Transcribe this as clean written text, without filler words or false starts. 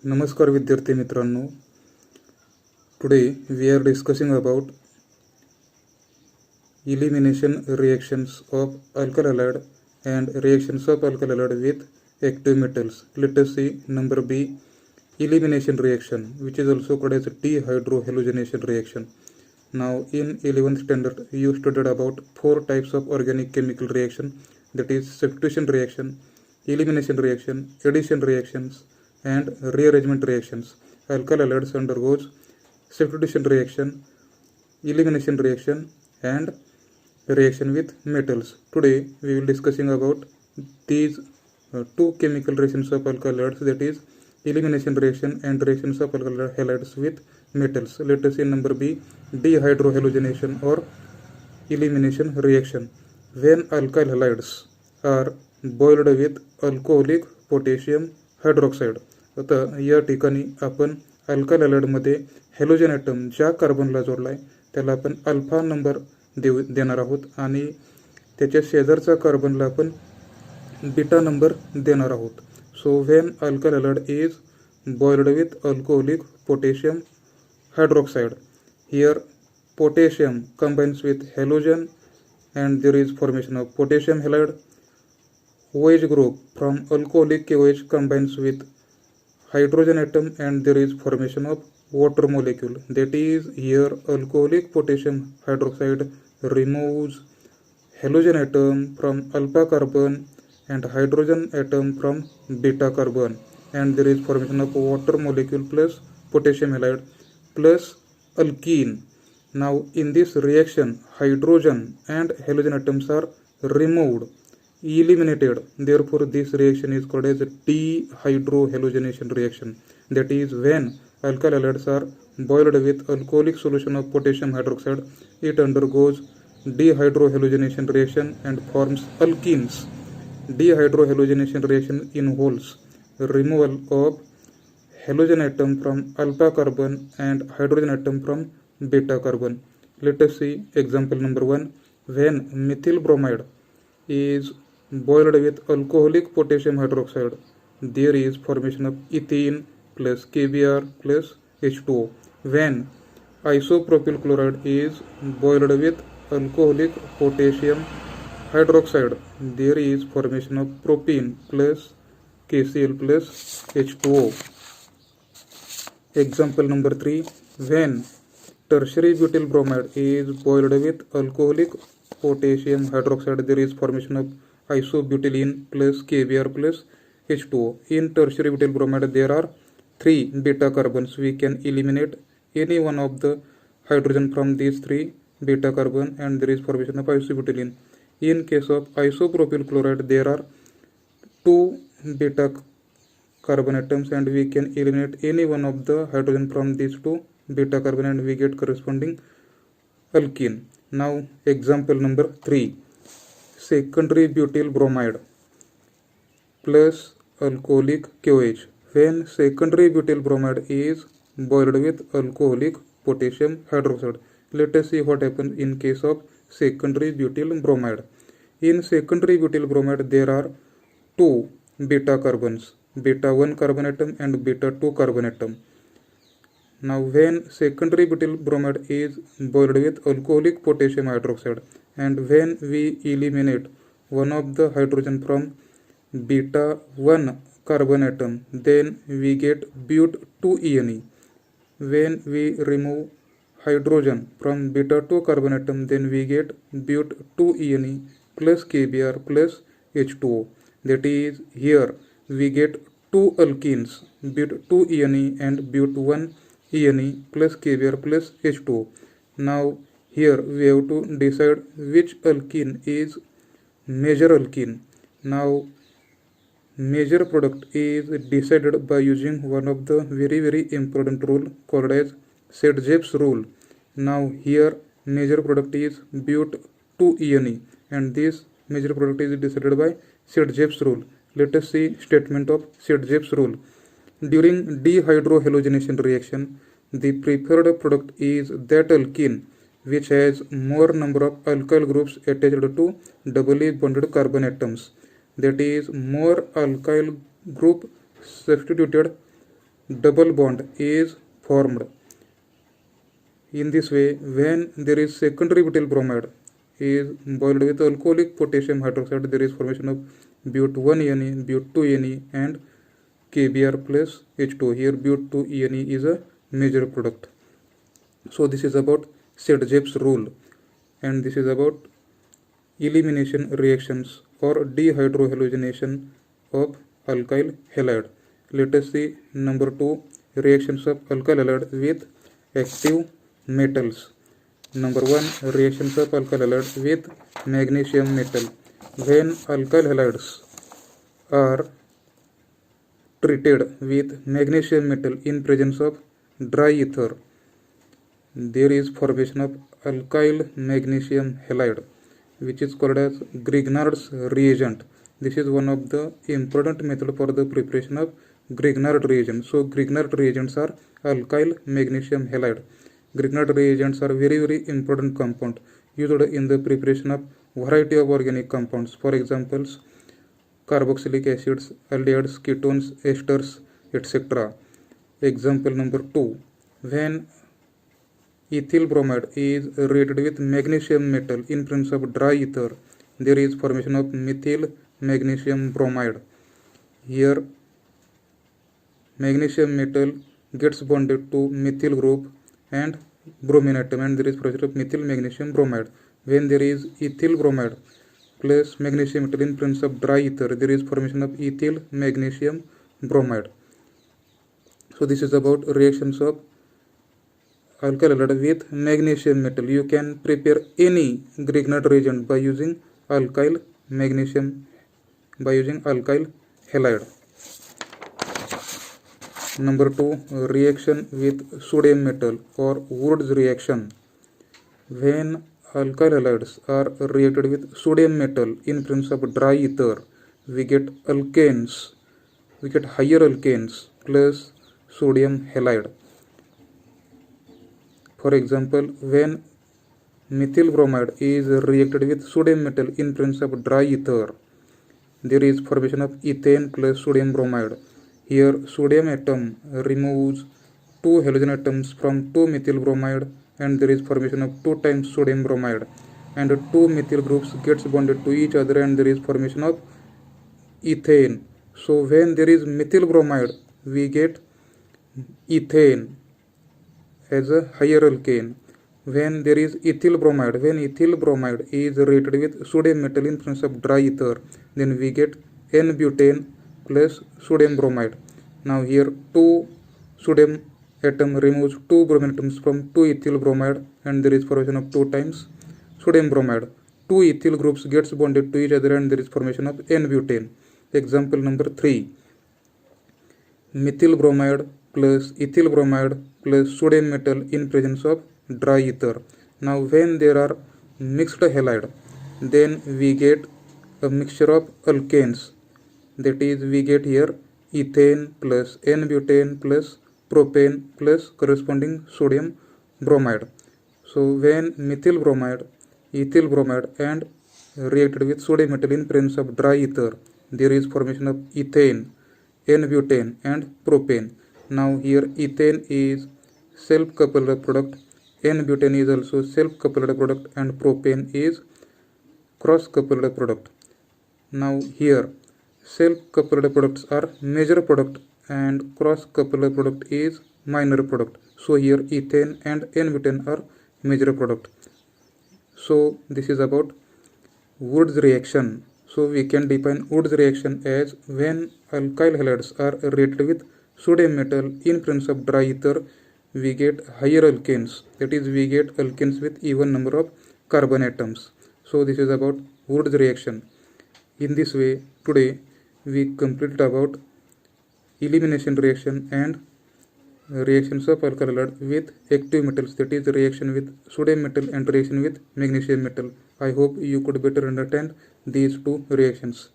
नमस्कार विद्यार्थी मित्रांनो. Today we are discussing about elimination reactions of alkyl halide and reactions of alkyl halide with active metals. Let us see number B, elimination reaction, which is also called as dehydrohallucination reaction. Now in 11th standard you studied about 4 types of organic chemical reaction, that is substitution reaction, elimination reaction, addition reactions and rearrangement reactions. Alkyl halides undergoes substitution reaction, elimination reaction and reaction with metals. Today we will discussing about these two chemical reactions of alkyl halides, that is elimination reaction and reactions of alkyl halides with metals. Let us see number B, dehydrohallucination or elimination reaction. When alkyl halides are boiled with alcoholic potassium hydroxide. आता या ठिकाणी आपण alkyl हॅलाइडमध्ये halogen atom ज्या कार्बनला जोडलाय त्याला आपण alpha number देणार आहोत आणि त्याच्या शेजारचा कार्बनला आपण बीटा नंबर देणार आहोत. So when alkyl halide is boiled with alcoholic potassium hydroxide, here potassium combines with halogen and there is formation of potassium halide. OH group from alcoholic KOH combines with hydrogen atom and there is formation of water molecule. That is, here alcoholic potassium hydroxide removes halogen atom from alpha carbon and hydrogen atom from beta carbon, and there is formation of water molecule plus potassium halide plus alkene. Now in this reaction hydrogen and halogen atoms are removed, eliminated. Therefore this reaction is called as dehydrohallucination reaction. That is, when alkyl halides are boiled with alcoholic solution of potassium hydroxide, it undergoes dehydrohallucination reaction and forms alkenes. Dehydrohallucination reaction involves removal of halogen atom from alpha carbon and hydrogen atom from beta carbon. Let us see example number 1. When methyl bromide is boiled with alcoholic potassium hydroxide, there is formation of ethene plus KBr plus H2O. When isopropyl chloride is boiled with alcoholic potassium hydroxide, there is formation of propene plus KCl plus H2O. Example number 3. When tertiary butyl bromide is boiled with alcoholic potassium hydroxide, there is formation of isobutylene plus KBr plus H2O. In tertiary butyl bromide there are 3 beta carbons. We can eliminate any one of the hydrogen from these 3 beta carbon and there is formation of isobutylene. In case of isopropyl chloride there are 2 beta carbon atoms and we can eliminate any one of the hydrogen from these 2 beta carbon and we get corresponding alkene. Now example number 3. Secondary butyl bromide plus alcoholic KOH. When secondary butyl bromide is boiled with alcoholic potassium hydroxide, let us see what happens in case of secondary butyl bromide. In secondary butyl bromide there are 2 beta carbons, beta 1 carbon atom and beta 2 carbon atom. Now when secondary butyl bromide is boiled with alcoholic potassium hydroxide and when we eliminate one of the hydrogen from beta 1 carbon atom, then we get but 2ene. When we remove hydrogen from beta 2 carbon atom, then we get but 2ene plus KBr plus H2O. That is, here we get 2 alkenes, but 2ene and but 1ene plus KBr plus H2O. Now here we have to decide which alkene is major alkene. Now major product is decided by using one of the very important rule called as Sedgwick's rule. Now here major product is but 2ene and this major product is decided by Sedgwick's rule. Let us see statement of Sedgwick's rule. During dehydrohallucination reaction, the preferred product is that alkene which has more number of alkyl groups attached to doubly bonded carbon atoms. That is, more alkyl group substituted double bond is formed. In this way, when there is secondary butyl bromide is boiled with alcoholic potassium hydroxide, there is formation of but1Ne, but2Ne and KBr plus H2. Here but2Ne is a major product. So this is about Sedgwick's rule, and this is about elimination reactions or dehydrohalonization of alkyl halide. Let us see number 2, reactions of alkyl halide with active metals. Number 1, reactions of alkyl halide with magnesium metal. When alkyl halides are treated with magnesium metal in presence of dry ether, there is formation of alkyl magnesium halide, which is called as Grignard's reagent. This is one of the important method for the preparation of Grignard reagent. So Grignard reagents are alkyl magnesium halide. Grignard reagents are very important compound used in the preparation of variety of organic compounds. For examples, carboxylic acids, aldehydes, ketones, esters, etc. Example number 2. When ethyl bromide is reacted with magnesium metal in presence of dry ether, there is formation of methyl magnesium bromide. Here magnesium metal gets bonded to methyl group and bromine atom, and there is formation of methyl magnesium bromide. When there is ethyl bromide plus magnesium metal in presence of dry ether, there is formation of ethyl magnesium bromide. So this is about reactions of alkyl halide with magnesium metal. You can prepare any Grignard reagent by using alkyl halide. Number 2, reaction with sodium metal or Wood's reaction. When alkyl halides are reacted with sodium metal in presence of dry ether, we get alkanes. We get higher alkanes plus sodium halide. For example, when methyl bromide is reacted with sodium metal in presence of dry ether, there is formation of ethane plus sodium bromide. Here sodium atom removes 2 halogen atoms from 2 methyl bromide, and there is formation of 2 times sodium bromide, and 2 methyl groups gets bonded to each other, and there is formation of ethane. So when there is methyl bromide, we get ethane as a higher alkane. When there is ethyl bromide, when ethyl bromide is reacted with sodium metal in presence of dry ether, then we get N-butane plus sodium bromide. Now here 2 sodium atom removes 2 bromine atoms from 2 ethyl bromide, and there is formation of 2 times sodium bromide. 2 ethyl groups gets bonded to each other, and there is formation of N-butane. Example number 3. Methyl bromide plus ethyl bromide plus sodium metal in presence of dry ether. Now when there are mixed halide, then we get a mixture of alkanes. That is, we get here ethane plus N-butane plus propane plus corresponding sodium bromide. So when methyl bromide, ethyl bromide and reacted with sodium metal in presence of dry ether, there is formation of ethane, N-butane and propane. Now here ethane is self-coupled product, N-butane is also self-coupled product, and propane is cross-coupled product. Now here self-coupled products are major product and cross-coupled product is minor product. So here ethane and N-butane are major product. So this is about Wood's reaction. So we can define Wood's reaction as when alkyl halides are reacted with sodium metal in presence of dry ether, we get higher alkanes. That is, we get alkanes with even number of carbon atoms. So this is about Wood's reaction. In this way, today we completed about elimination reaction and reactions of alkyl halide with active metals, that is reaction with sodium metal and reaction with magnesium metal. I hope you could better understand these two reactions.